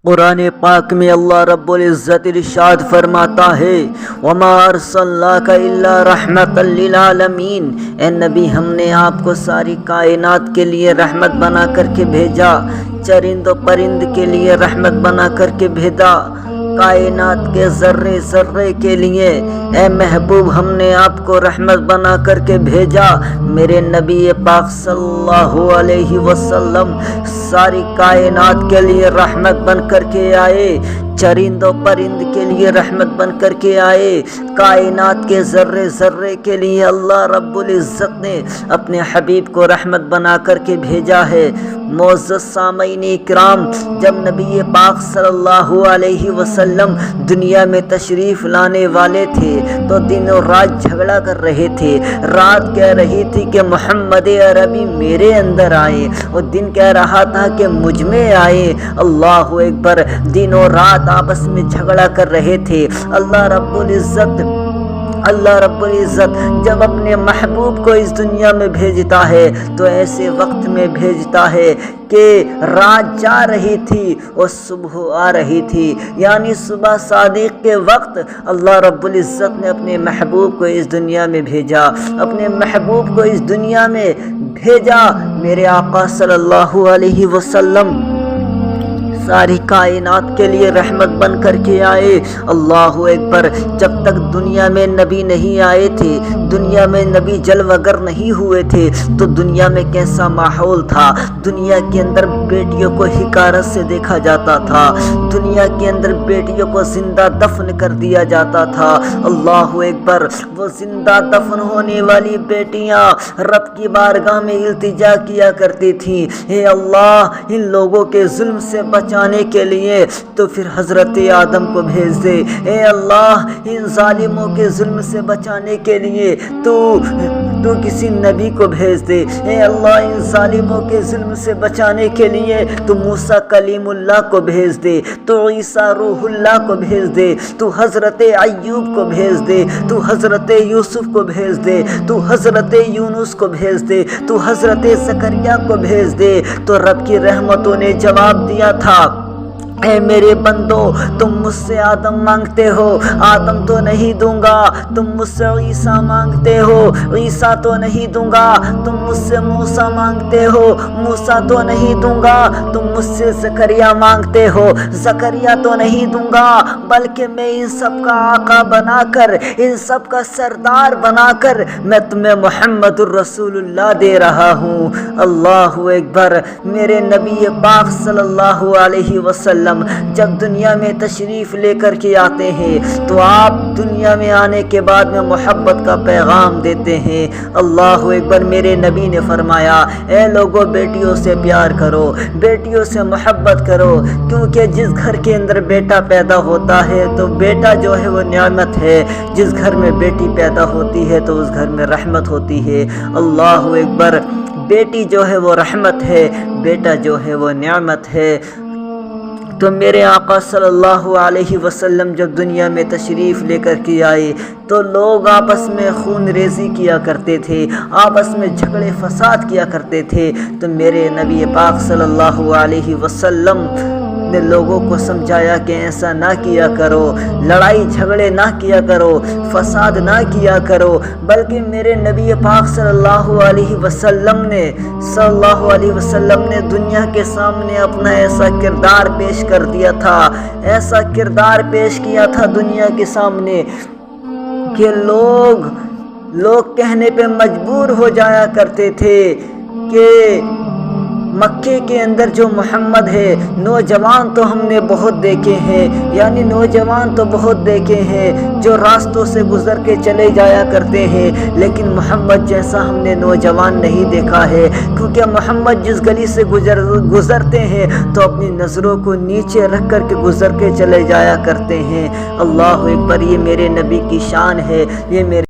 قرآن پاک میں اللہ رب العزت ارشاد فرماتا ہے وَمَا أَرْسَلْنَاكَ إِلَّا رَحْمَةً لِّلْعَالَمِينَ، اے نبی ہم نے آپ کو ساری کائنات کے لیے رحمت بنا کر کے بھیجا، چرند و پرند کے لیے رحمت بنا کر کے بھیجا، کائنات کے ذرے ذرے کے لیے اے محبوب ہم نے آپ کو رحمت بنا کر کے بھیجا۔ میرے نبی پاک صلی اللہ علیہ وسلم ساری کائنات کے لیے رحمت بن کر کے آئے، چرند و پرند کے لیے رحمت بن کر کے آئے، کائنات کے ذرے ذرے کے لیے اللہ رب العزت نے اپنے حبیب کو رحمت بنا کر کے بھیجا ہے۔ معزز سامعین اکرام، جب نبی پاک صلی اللہ علیہ وسلم دنیا میں تشریف لانے والے تھے تو دن اور رات جھگڑا کر رہے تھے۔ رات کہہ رہی تھی کہ محمد عربی میرے اندر آئے، اور دن کہہ رہا تھا کہ مجھ میں آئے۔ اللہ اکبر، دن اور رات آپس میں جھگڑا کر رہے تھے۔ اللہ رب العزت جب اپنے محبوب کو اس دنیا میں بھیجتا ہے تو ایسے وقت میں بھیجتا ہے کہ رات جا رہی تھی اور صبح آ رہی تھی، یعنی صبح صادق کے وقت اللہ رب العزت نے اپنے محبوب کو اس دنیا میں بھیجا، اپنے محبوب کو اس دنیا میں بھیجا۔ میرے آقا صلی اللہ علیہ وسلم ساری کائنات کے لیے رحمت بن کر کے آئے۔ اللہ اکبر، جب تک دنیا میں نبی نہیں آئے تھے، دنیا میں نبی جلوہ گر نہیں ہوئے تھے تو دنیا میں کیسا ماحول تھا؟ دنیا کے اندر بیٹیوں کو حقارت سے دیکھا جاتا تھا، دنیا کے اندر بیٹیوں کو زندہ دفن کر دیا جاتا تھا۔ اللہ اکبر، وہ زندہ دفن ہونے والی بیٹیاں رب کی بارگاہ میں التجا کیا کرتی تھیں، اے اللہ ان لوگوں کے ظلم سے بچانے کے لیے تو پھر حضرت آدم کو بھیج دے، اے اللہ ان ظالموں کے ظلم سے بچانے کے لیے تو کسی نبی کو بھیج دے، اے اللہ ان ظالموں کے ظلم سے بچانے کے لیے تو موسیٰ کلیم اللہ کو بھیج دے، تو عیسیٰ روح اللہ کو بھیج دے، تو حضرت ایوب کو بھیج دے، تو حضرت یوسف کو بھیج دے، تو حضرت یونس کو بھیج دے، تو حضرت زکریا کو بھیج دے۔ تو رب کی رحمتوں نے جواب دیا تھا، اے میرے بندو تم مجھ سے آدم مانگتے ہو، آدم تو نہیں دوں گا۔ تم مجھ سے عیسیٰ مانگتے ہو، عیسیٰ تو نہیں دوں گا۔ تم مجھ سے موسیٰ مانگتے ہو، موسیٰ تو نہیں دوں گا۔ تم مجھ سے زکریا مانگتے ہو، زکریا تو نہیں دوں گا، بلکہ میں ان سب کا آقا بنا کر، ان سب کا سردار بنا کر میں تمہیں محمد الرسول اللہ دے رہا ہوں۔ اللہ اکبر، میرے نبی پاک صلی اللہ علیہ وسلم جب دنیا میں تشریف لے کر کے آتے ہیں تو آپ دنیا میں آنے کے بعد میں محبت کا پیغام دیتے ہیں۔ اللہ اکبر، میرے نبی نے فرمایا، اے لوگوں بیٹیوں سے پیار کرو، بیٹیوں سے محبت کرو، کیونکہ جس گھر کے اندر بیٹا پیدا ہوتا ہے تو بیٹا جو ہے وہ نعمت ہے، جس گھر میں بیٹی پیدا ہوتی ہے تو اس گھر میں رحمت ہوتی ہے۔ اللہ اکبر، بیٹی جو ہے وہ رحمت ہے، بیٹا جو ہے وہ نعمت ہے۔ تو میرے آقا صلی اللہ علیہ وسلم جب دنیا میں تشریف لے کر کے آئے تو لوگ آپس میں خون ریزی کیا کرتے تھے، آپس میں جھگڑے فساد کیا کرتے تھے۔ تو میرے نبی پاک صلی اللہ علیہ وسلم نے لوگوں کو سمجھایا کہ ایسا نہ کیا کرو، لڑائی جھگڑے نہ کیا کرو، فساد نہ کیا کرو، بلکہ میرے نبی پاک صلی اللہ علیہ وسلم نے دنیا کے سامنے اپنا ایسا کردار پیش کر دیا تھا، ایسا کردار پیش کیا تھا دنیا کے سامنے کہ لوگ کہنے پہ مجبور ہو جایا کرتے تھے کہ مکے کے اندر جو محمد ہے، نوجوان تو ہم نے بہت دیکھے ہیں، یعنی نوجوان تو بہت دیکھے ہیں جو راستوں سے گزر کے چلے جایا کرتے ہیں، لیکن محمد جیسا ہم نے نوجوان نہیں دیکھا ہے، کیونکہ محمد جس گلی سے گزرتے ہیں تو اپنی نظروں کو نیچے رکھ کر کے گزر کے چلے جایا کرتے ہیں۔ اللہ اکبر، یہ میرے نبی کی شان ہے، یہ میرے